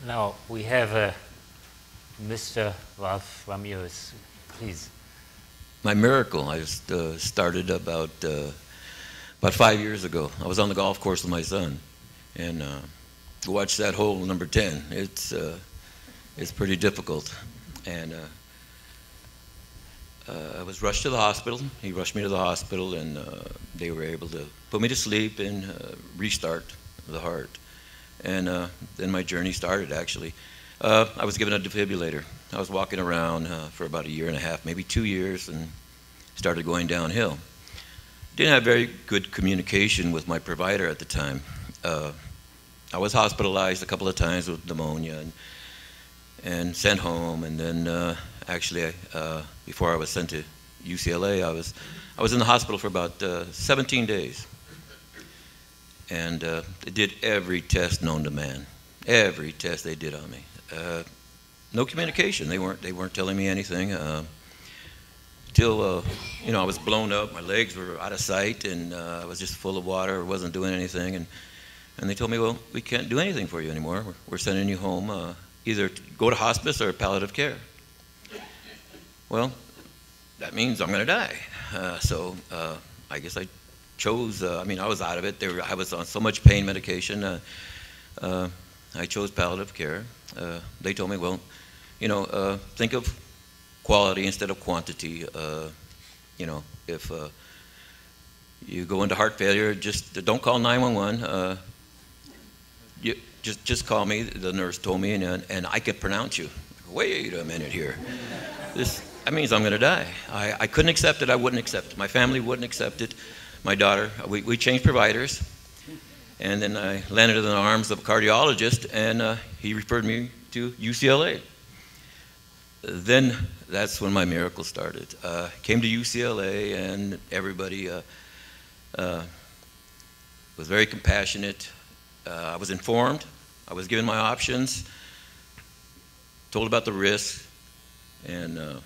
Now we have Mr. Ralph Ramirez, please. My miracle, I just started about 5 years ago. I was on the golf course with my son, and watched that hole number 10. It's pretty difficult, and I was rushed to the hospital. He rushed me to the hospital, and they were able to put me to sleep and restart the heart. And then my journey started, actually. I was given a defibrillator. I was walking around for about 1.5 years, maybe 2 years, and started going downhill. Didn't have very good communication with my provider at the time. I was hospitalized a couple of times with pneumonia and sent home, and then actually before I was sent to UCLA, I was in the hospital for about 17 days. And they did every test known to man, every test they did on me. No communication. They weren't telling me anything. Till I was blown up. My legs were out of sight, and I was just full of water. I wasn't doing anything, and they told me, well, we can't do anything for you anymore. We're sending you home, either to go to hospice or palliative care. Well, that means I'm going to die. So I guess I chose, I was out of it. I was on so much pain medication. I chose palliative care. They told me, well, think of quality instead of quantity. If you go into heart failure, just don't call 911. Just call me. The nurse told me, and I can pronounce you. Wait a minute here. That means I'm going to die. I couldn't accept it. I wouldn't accept it. My family wouldn't accept it. My daughter, we changed providers, and then I landed in the arms of a cardiologist, and he referred me to UCLA. Then that's when my miracle started. Came to UCLA, and everybody was very compassionate. I was informed. I was given my options, told about the risks, and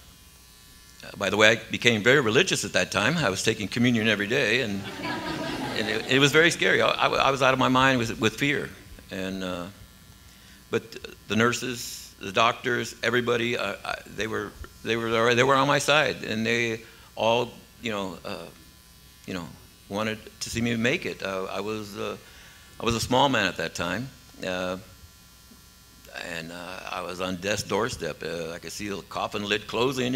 by the way, I became very religious at that time. I was taking communion every day, and it was very scary. I was out of my mind with fear. But the nurses, the doctors, everybody, they were on my side, and they all wanted to see me make it. I was a small man at that time, and I was on death's doorstep. I could see the coffin lid closing,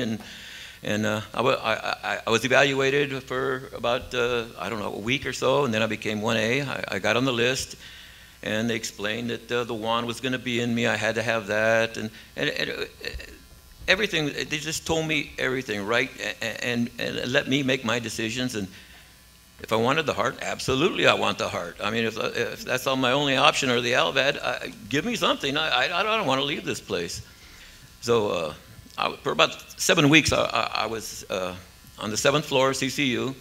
and I was evaluated for about, a week or so, and then I became 1A. I got on the list, and they explained that the wand was going to be in me. I had to have that, and everything. They just told me everything, right, and let me make my decisions. And if I wanted the heart, absolutely I want the heart. If that's all my only option, or the LVAD, give me something. I don't want to leave this place. So for about 7 weeks, I was on the 7th floor, CCU,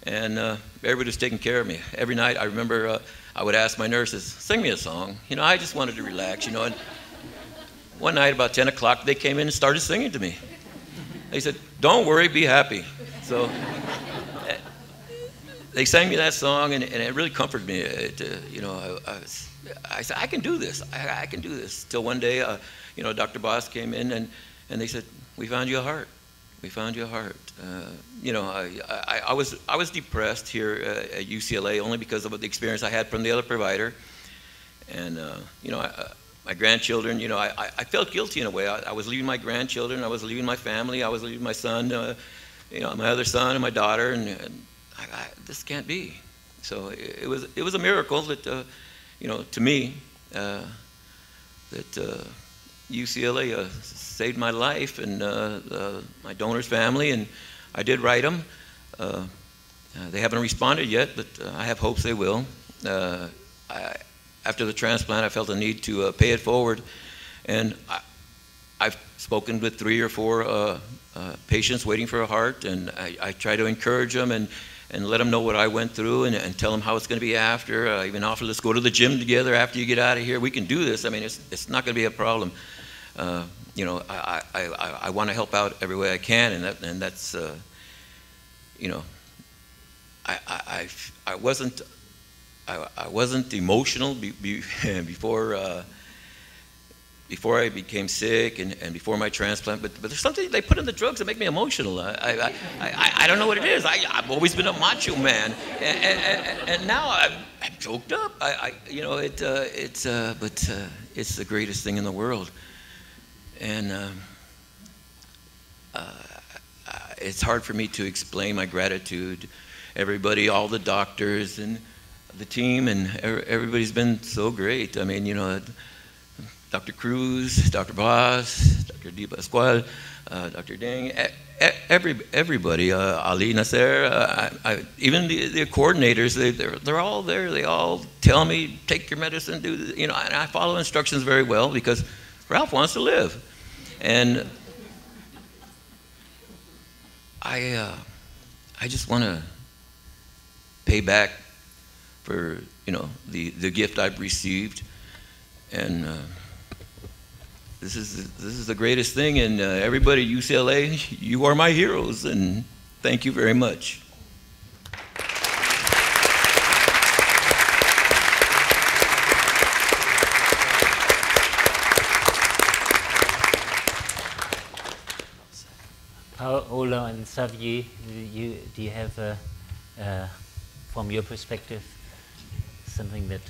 and everybody was taking care of me. Every night, I remember I would ask my nurses, sing me a song. I just wanted to relax, And one night, about 10 o'clock, they came in and started singing to me. They said, don't worry, be happy. So they sang me that song, and it really comforted me. I said, I can do this. I can do this. Till one day, Dr. Boss came in, and they said, we found you a heart. We found you a heart. I was depressed here at UCLA only because of the experience I had from the other provider. And, my grandchildren, I felt guilty in a way. I was leaving my grandchildren. I was leaving my family. I was leaving my son, my other son and my daughter. And this can't be. So it was a miracle that, to me, that UCLA saved my life and my donor's family, and I did write them. They haven't responded yet, but I have hopes they will. After the transplant, I felt a need to pay it forward, and I've spoken with 3 or 4 patients waiting for a heart, and I try to encourage them and let them know what I went through, and tell them how it's going to be after. I even offer, let's go to the gym together after you get out of here. We can do this. It's not going to be a problem. I want to help out every way I can, and that's I wasn't emotional before before I became sick and before my transplant, but there's something they put in the drugs that make me emotional. I don't know what it is. I've always been a macho man, and now I'm choked up. It's the greatest thing in the world, and it's hard for me to explain my gratitude. Everybody, all the doctors and the team, and everybody's been so great. I mean, Dr. Cruz, Dr. Boss, Dr. Di Pasquale, Dr. Deng, everybody, Ali Nasser, even the coordinators, they're all there. They all tell me, take your medicine, and I follow instructions very well because Ralph wants to live. And I just want to pay back for, the gift I've received. And this is the greatest thing, and everybody at UCLA, you are my heroes, and thank you very much. Paola and Xavier, do you have, from your perspective, something that...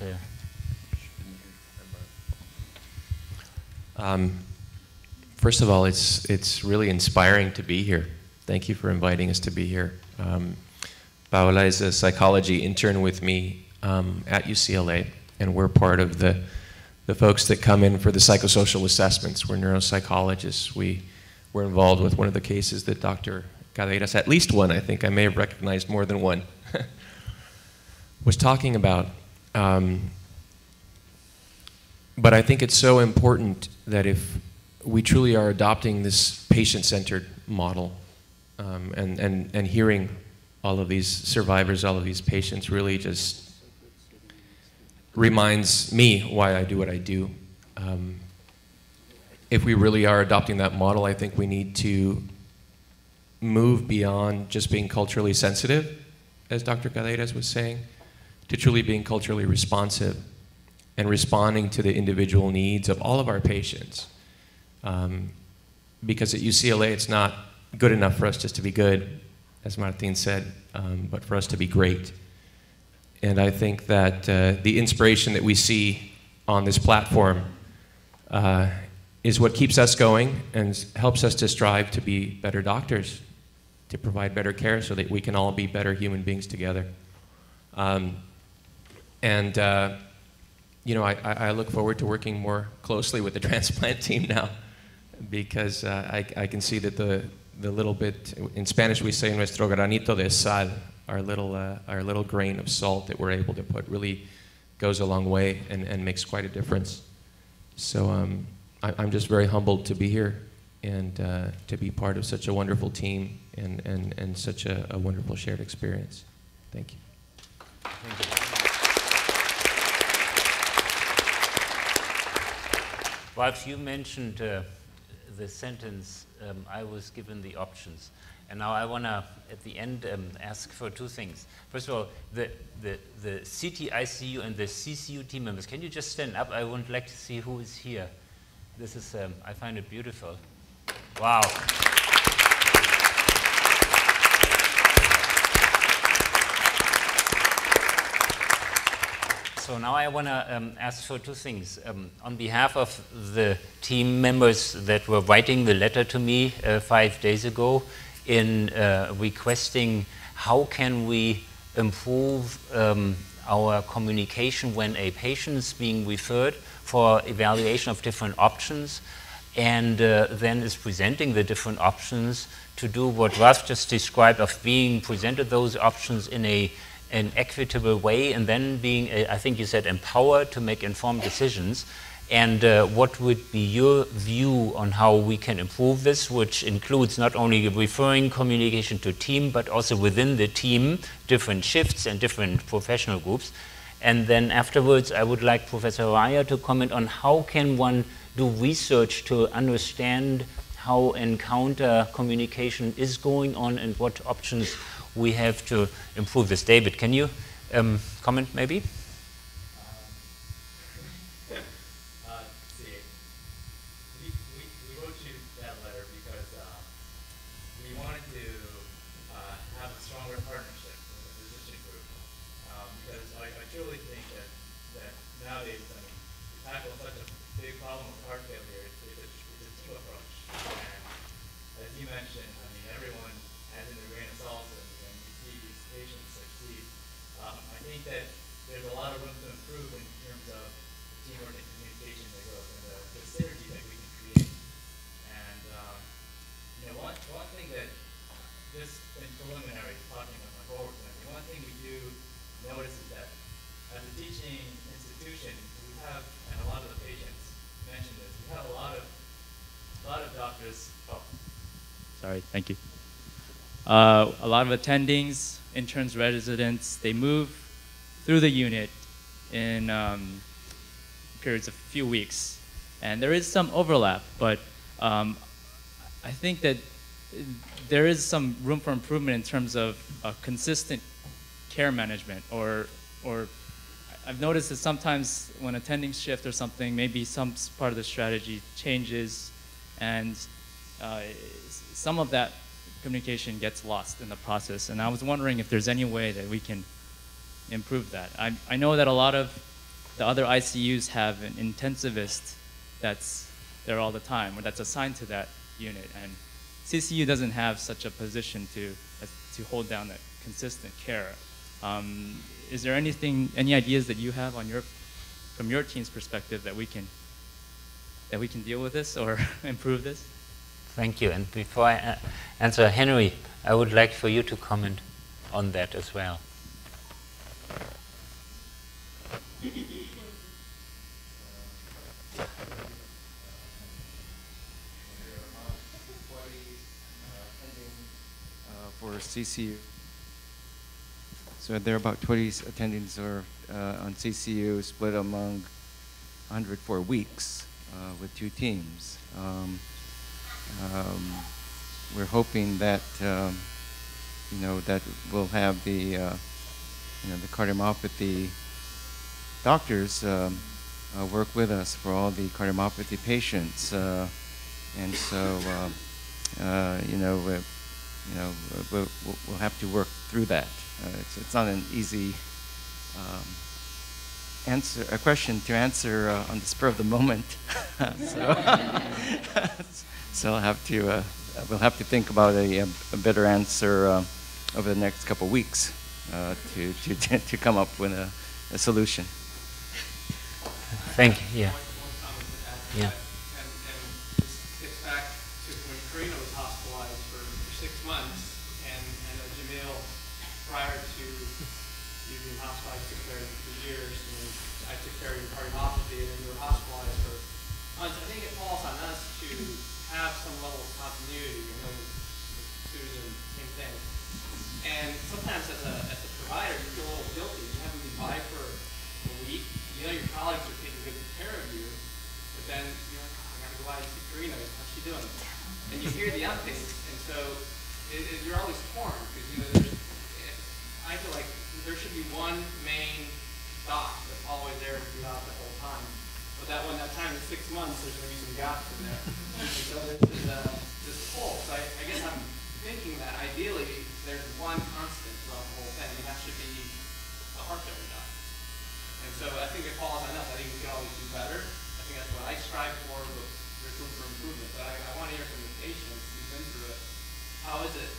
First of all, it's really inspiring to be here. Thank you for inviting us to be here. Paola is a psychology intern with me at UCLA, and we're part of the folks that come in for the psychosocial assessments. We're neuropsychologists. We're involved with one of the cases that Dr. Caregivers, at least one, I think I may have recognized more than one, was talking about. But I think it's so important that if we truly are adopting this patient-centered model and hearing all of these survivors, all of these patients, really just reminds me why I do what I do. If we really are adopting that model, I think we need to move beyond just being culturally sensitive, as Dr. Caregivers was saying, to truly being culturally responsive and responding to the individual needs of all of our patients. Because at UCLA, it's not good enough for us just to be good, as Martin said, but for us to be great. And I think that the inspiration that we see on this platform is what keeps us going and helps us to strive to be better doctors, to provide better care so that we can all be better human beings together. I look forward to working more closely with the transplant team now, because I can see that the little bit, in Spanish we say nuestro granito de sal, our little grain of salt that we're able to put really goes a long way and makes quite a difference. So I'm just very humbled to be here and to be part of such a wonderful team and such a wonderful shared experience. Thank you. Thank you. Ralph, you mentioned the sentence, I was given the options. And now I want to, at the end, ask for two things. First of all, the CTICU and the CCU team members, can you just stand up? I would like to see who is here. This is, I find it beautiful. Wow. So now I want to ask for two things. On behalf of the team members that were writing the letter to me 5 days ago in requesting how can we improve our communication when a patient is being referred for evaluation of different options and then is presenting the different options to do what Ralph just described of being presented those options in an equitable way and then being, I think you said, empowered to make informed decisions. And what would be your view on how we can improve this, which includes not only referring communication to team, but also within the team, different shifts and different professional groups. And then afterwards, I would like Professor Raya to comment on how can one do research to understand how encounter communication is going on and what options we have to improve this. David, can you comment maybe? Sorry, thank you. A lot of attendings, interns, residents, they move through the unit in periods of a few weeks. And there is some overlap, but I think that there is some room for improvement in terms of consistent care management, or I've noticed that sometimes when attendings shift or something, maybe some part of the strategy changes, and some of that communication gets lost in the process. And I was wondering if there's any way that we can improve that. I know that a lot of the other ICUs have an intensivist that's there all the time, or that's assigned to that unit, and CCU doesn't have such a position to hold down that consistent care. Is there any ideas that you have from your team's perspective that we can deal with this or improve this? Thank you. And before I answer, Henry, I would like for you to comment on that as well. For CCU. So there are about 20 attendings on CCU split among 104 weeks with 2 teams. We're hoping that that we'll have the the cardiomyopathy doctors work with us for all the cardiomyopathy patients, and so we'll have to work through that. It's not an easy question to answer on the spur of the moment. So we'll have to think about a better answer over the next couple of weeks to come up with a solution. Thank you. Yeah. Yeah. And sometimes as a provider, you feel a little guilty. You haven't been by for a week. You know your colleagues are taking good care of you, but then you're like, oh, I gotta go by and see Karina. How's she doing? And you hear the updates, and so you're always torn because I feel like there should be one main doc that's always there throughout the whole time. But when that time is 6 months, there's going to be some gaps in there. And so there's this pull. So I guess I'm thinking that ideally there's one constant throughout the whole thing, and that should be a heart failure doc. And so I think it falls on us. I think we can always do better. I think that's what I strive for, but there's room for improvement. But I want to hear from the patients who've been through it. How is it,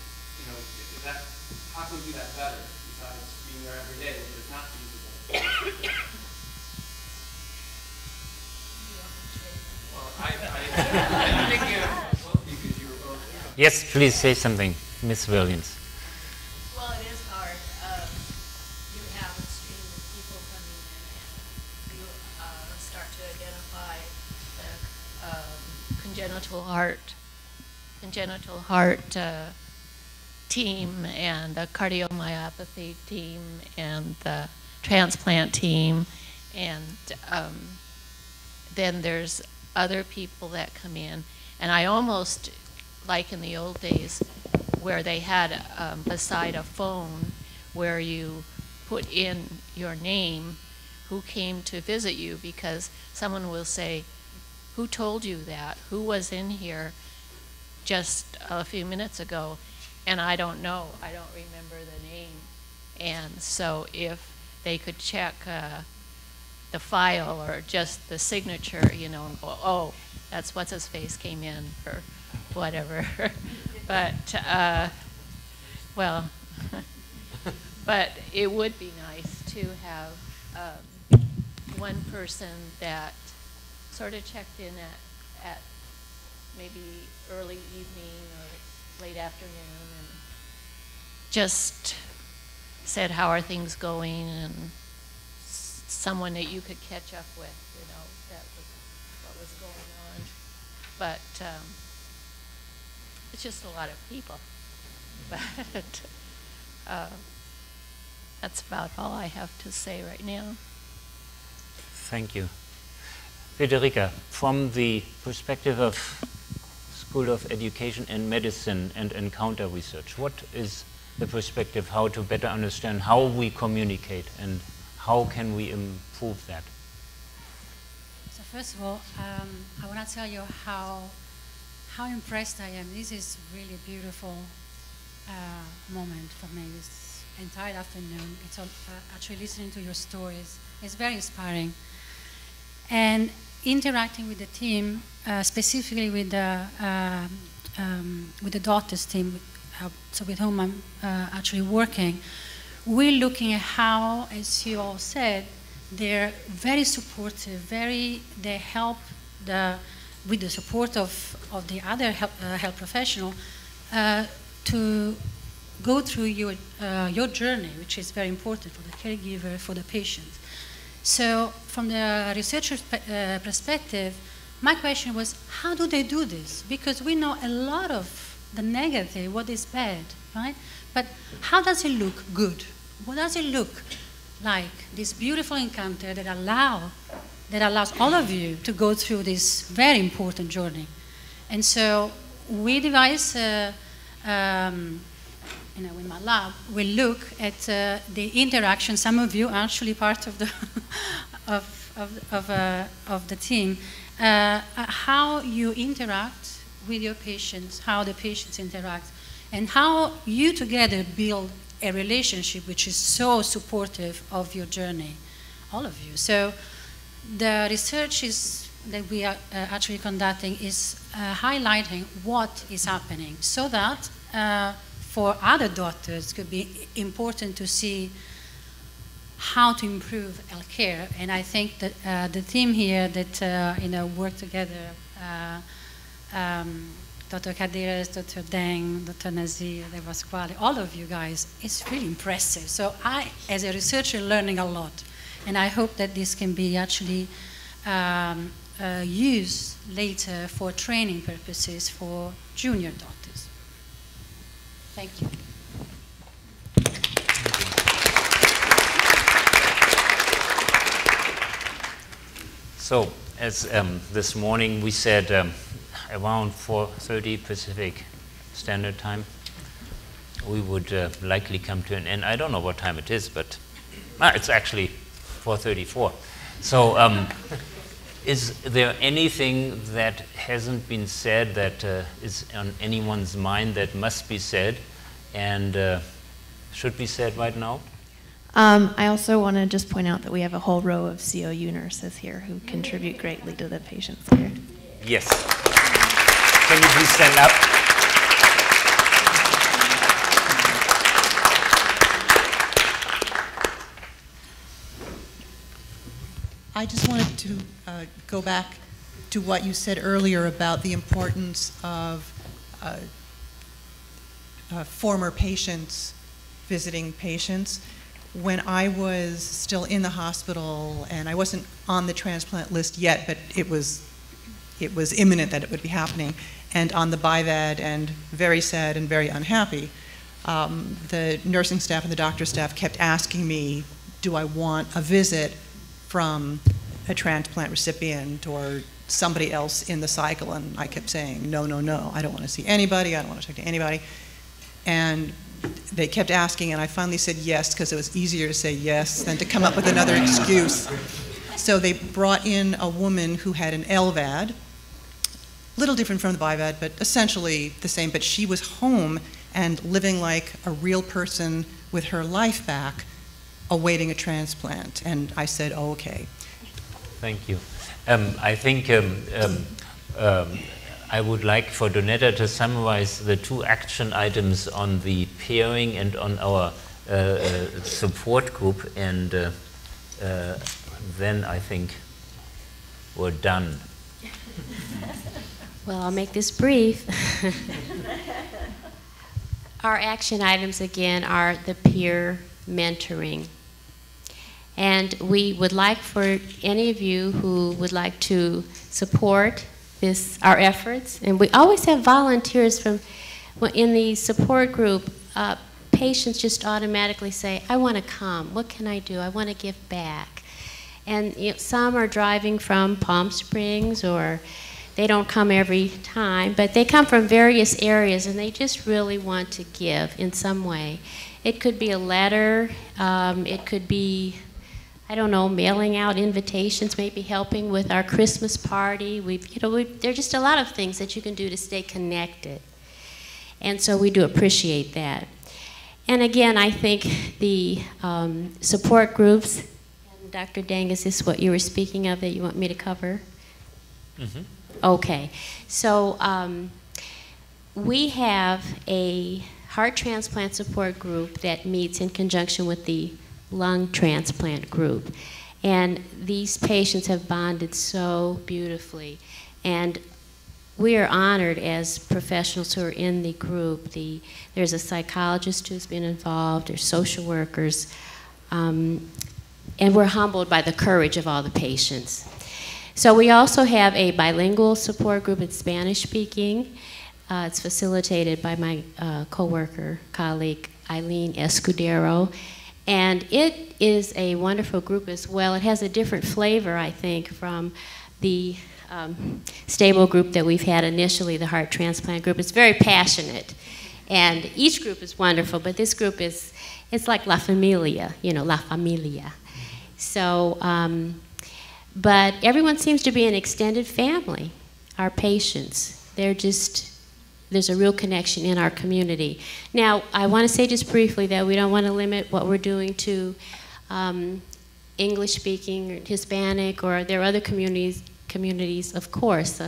how can we do that better besides being there every day, which is not feasible? I'm thinking of both of you because you were both. Yes, please say something, Ms. Williams. Well, it is hard. You have a stream of people coming in, and you start to identify the congenital heart team, and the cardiomyopathy team, and the transplant team, and then there's other people that come in. And I almost, like in the old days, where they had beside a phone where you put in your name, who came to visit you, because someone will say, who told you that? Who was in here just a few minutes ago? And I don't know. I don't remember the name. And so if they could check the file or just the signature, and go, oh, that's what's his face came in, or whatever. But, well, but it would be nice to have one person that sort of checked in at maybe early evening or late afternoon and just said, how are things going, and someone that you could catch up with, that was what was going on. But It's just a lot of people. But that's about all I have to say right now. Thank you. Federica, from the perspective of School of Education and Medicine and Encounter Research, what is the perspective how to better understand how we communicate and how can we improve that? So first of all, I want to tell you how impressed I am. This is really a beautiful moment for me. This entire afternoon, it's actually listening to your stories. It's very inspiring. And interacting with the team, specifically with the doctors team, so with whom I'm actually working, we're looking at how, as you all said, they're very supportive, they help with the support of the other health professional to go through your journey, which is very important for the caregiver, for the patient. So from the researcher's perspective, my question was, how do they do this? Because we know a lot of the negative, what is bad, right? But how does it look good? What does it look like, this beautiful encounter that allows all of you to go through this very important journey? And so we devise, in my lab, we look at the interaction. Some of you are actually part of the of the team. How you interact with your patients, how the patients interact, and how you together build a relationship which is so supportive of your journey, all of you. So the research that we are actually conducting is highlighting what is happening, so that for other doctors it could be important to see how to improve healthcare. And I think that the team here that work together, Dr. Caregivers, Dr. Deng, Dr. Nazir, De Pasquale, all of you guys, it's really impressive. So I, as a researcher, learning a lot. And I hope that this can be actually used later for training purposes for junior doctors. Thank you. So, as this morning we said, around 4:30 Pacific Standard Time, we would likely come to an end. I don't know what time it is, but it's actually 4:34. So, is there anything that hasn't been said that is on anyone's mind that must be said and should be said right now? I also want to just point out that we have a whole row of COU nurses here who contribute greatly to the patient's care. Yes. Can you please stand up? I just wanted to go back to what you said earlier about the importance of former patients visiting patients. When I was still in the hospital, and I wasn't on the transplant list yet, but it was imminent that it would be happening, and on the BIVAD, and very sad and very unhappy, the nursing staff and the doctor staff kept asking me, do I want a visit from a transplant recipient or somebody else in the cycle? And I kept saying, no, no, no, I don't want to see anybody, I don't want to talk to anybody. And they kept asking, and I finally said yes, because it was easier to say yes than to come up with another excuse. So they brought in a woman who had an LVAD, a little different from the BIVAD, but essentially the same, but she was home and living like a real person with her life back, awaiting a transplant. And I said, oh, okay. Thank you. I think I would like for Donetta to summarize the two action items on the pairing and on our support group, and then I think we're done. Well, I'll make this brief. Our action items, again, are the peer mentoring. And we would like for any of you who would like to support our efforts. And we always have volunteers from, in the support group, patients just automatically say, I want to come. What can I do? I want to give back. And some are driving from Palm Springs, or they don't come every time, but they come from various areas and they just really want to give in some way. It could be a letter, it could be, I don't know, mailing out invitations, maybe helping with our Christmas party. There are just a lot of things that you can do to stay connected. And so we do appreciate that. And again, I think the support groups, and Dr. Deng, is this what you were speaking of that you want me to cover? Mm-hmm. Okay, so we have a heart transplant support group that meets in conjunction with the lung transplant group. And these patients have bonded so beautifully. And we are honored as professionals who are in the group. There's a psychologist who's been involved, there's social workers, and we're humbled by the courage of all the patients. So we also have a bilingual support group. It's Spanish-speaking. It's facilitated by my colleague, Eileen Escudero. And it is a wonderful group as well. It has a different flavor, I think, from the stable group that we've had initially, the heart transplant group. It's very passionate. And each group is wonderful, but this group it's like La Familia, La Familia. So, but everyone seems to be an extended family, our patients. There's a real connection in our community. Now, I want to say just briefly that we don't want to limit what we're doing to English-speaking or Hispanic, or there are other communities, of course.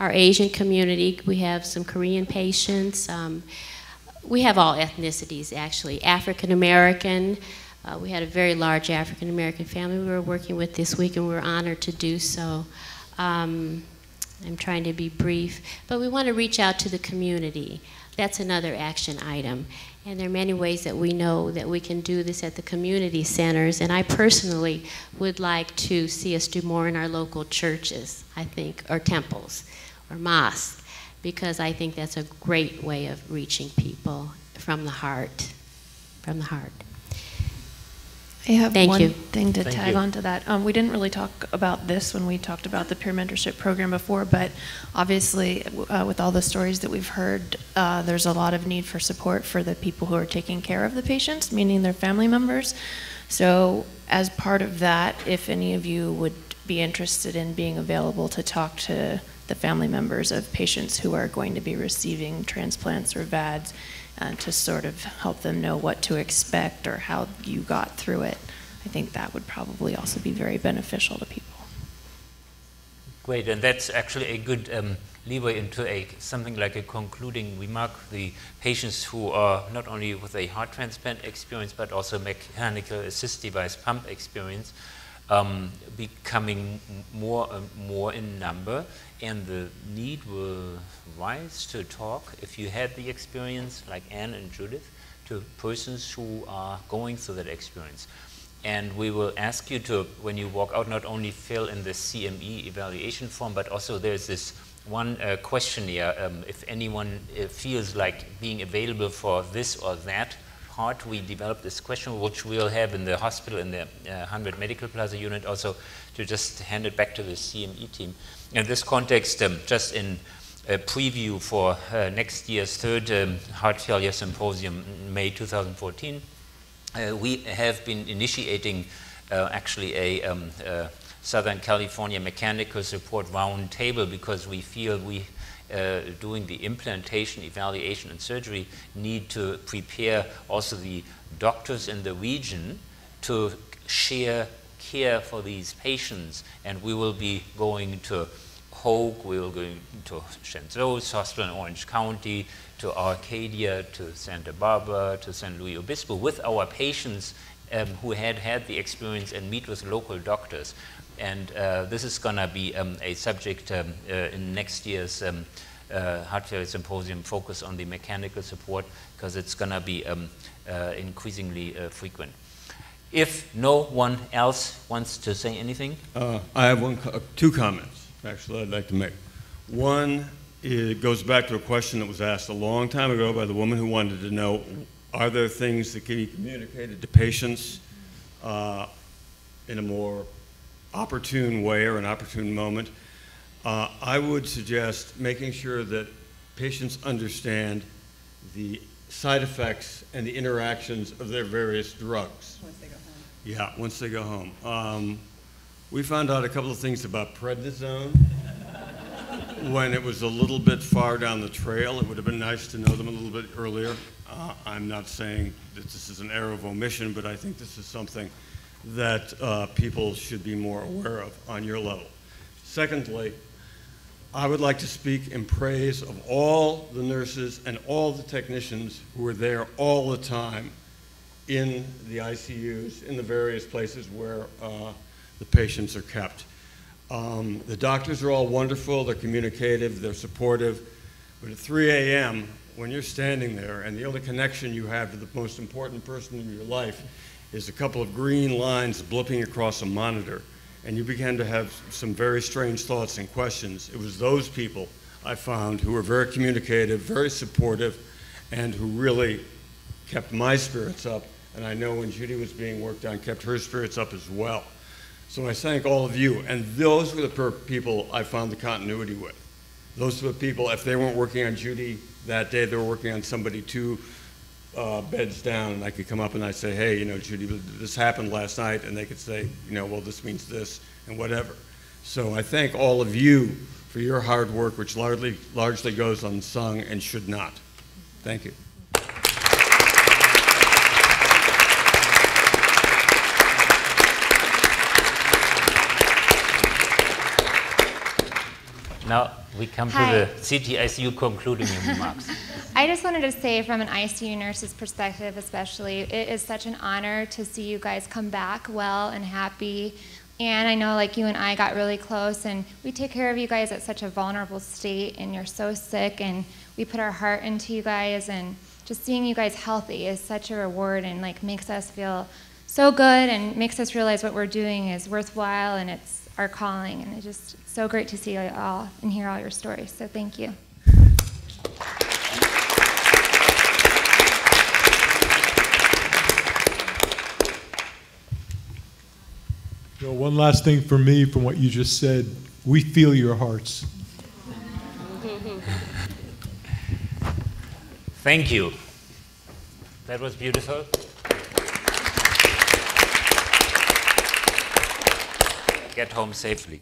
Our Asian community, we have some Korean patients. We have all ethnicities, actually. African American. We had a very large African American family we were working with this week, and we were honored to do so. I'm trying to be brief, but we want to reach out to the community. That's another action item. And there are many ways that we know that we can do this at the community centers, and I personally would like to see us do more in our local churches, I think, or temples, or mosques, because I think that's a great way of reaching people from the heart, I have Thank thing to tag on to that. We didn't really talk about this when we talked about the peer mentorship program before, but obviously with all the stories that we've heard, there's a lot of need for support for the people who are taking care of the patients, meaning their family members. So as part of that, if any of you would be interested in being available to talk to the family members of patients who are going to be receiving transplants or VADs, to sort of help them know what to expect or how you got through it. I think that would probably also be very beneficial to people. Great, and that's actually a good leeway into something like a concluding remark. The patients who are not only with a heart transplant experience, but also mechanical assist device pump experience, becoming more and more in number, and the need will rise to talk, if you had the experience, like Anne and Judith, to persons who are going through that experience. And we will ask you to, when you walk out, not only fill in the CME evaluation form, but also there's this one questionnaire, if anyone feels like being available for this or that part. We developed this question, which we'll have in the hospital, in the 100 Medical Plaza unit, also to just hand it back to the CME team. In this context, just in a preview for next year's third Heart Failure Symposium in May 2014, we have been initiating actually a Southern California Mechanical Support Roundtable, because we feel we, doing the implantation, evaluation, and surgery, need to prepare also the doctors in the region to share care for these patients. And we will be going to Hoag, we will go to Shenzo's Hospital in Orange County, to Arcadia, to Santa Barbara, to San Luis Obispo, with our patients who had the experience, and meet with local doctors. And this is going to be a subject in next year's Heart Failure Symposium, focus on the mechanical support, because it's going to be increasingly frequent. If no one else wants to say anything? I have two comments, actually, I'd like to make. One, it goes back to a question that was asked a long time ago by the woman who wanted to know, are there things that can be communicated to patients in a more opportune way or an opportune moment? I would suggest making sure that patients understand the side effects and the interactions of their various drugs. Once they go home. Yeah, once they go home. We found out a couple of things about prednisone when it was a little bit far down the trail. It would have been nice to know them a little bit earlier. I'm not saying that this is an error of omission, but I think this is something that people should be more aware of on your level. Secondly, I would like to speak in praise of all the nurses and all the technicians who are there all the time in the ICUs, in the various places where the patients are kept. The doctors are all wonderful, they're communicative, they're supportive, but at 3 a.m., when you're standing there and the only connection you have to the most important person in your life is a couple of green lines blipping across a monitor, and you begin to have some very strange thoughts and questions, it was those people I found who were very communicative, very supportive, and who really kept my spirits up, and I know when Judy was being worked on, kept her spirits up as well. So I thank all of you, and those were the people I found the continuity with. Those were the people, if they weren't working on Judy that day, they were working on somebody 2 beds down, and I could come up and I'd say, hey, you know, Judy, this happened last night, and they could say, you know, well, this means this, and whatever. So I thank all of you for your hard work, which largely goes unsung and should not. Thank you. Now we come to the CTICU concluding remarks. I just wanted to say, from an ICU nurse's perspective especially, it is such an honor to see you guys come back well and happy. And I know, like, you and I got really close, and we take care of you guys at such a vulnerable state, and you're so sick, and we put our heart into you guys, and just seeing you guys healthy is such a reward, and like makes us feel so good and makes us realize what we're doing is worthwhile and it's our calling, and it's just so great to see you all and hear all your stories. So thank you. So one last thing for me from what you just said, we feel your hearts. Thank you. That was beautiful. Get home safely.